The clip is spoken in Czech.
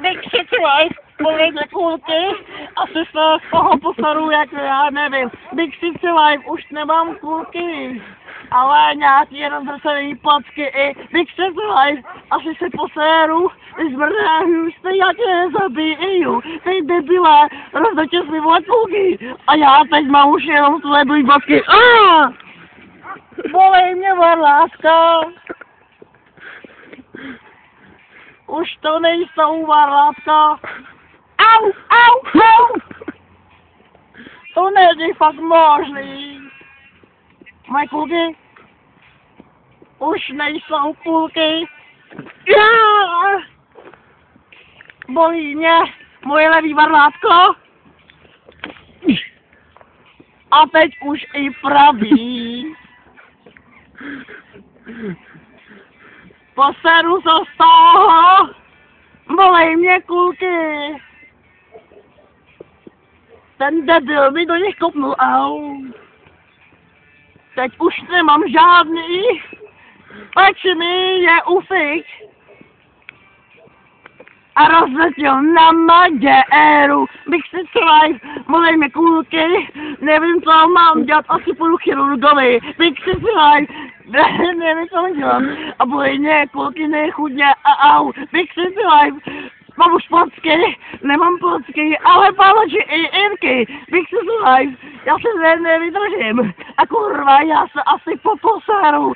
Big City Life, povědle kulky, asi se z toho posaru, jak já nevím. Big City Life, už nemám kulky, ale nějaký rozhrcený placky i Big City Life, asi se poseru, zmrdé hůsty, já tě nezabiju, ty debile, rozdatě si vole kulky, a já teď mám už jenom sleduj placky, bolej mě varláska. Už to nejsou varlátka. Au, au, au! To není fakt možný. Moje kulky? Už nejsou kulky. Bolí mě moje levý varlátko. A teď už i pravý. Poseru se z toho, bolej mě kulky. Ten debil mi do nich kopnul, au. Teď už nemám žádný, leč mi je ufik. A rozletěl na Maděru, Big City Life, bolej mě kulky, nevím co mám dělat, asi půjdu chirurgovi, Big City Life, nevím co mám dělat, a bolej mě kulky nechudně, a au, Big City Life, mám už placky, nemám placky, ale palači i Irky, Big City Life, já se nevydržím, a kurva, já se asi poposeru,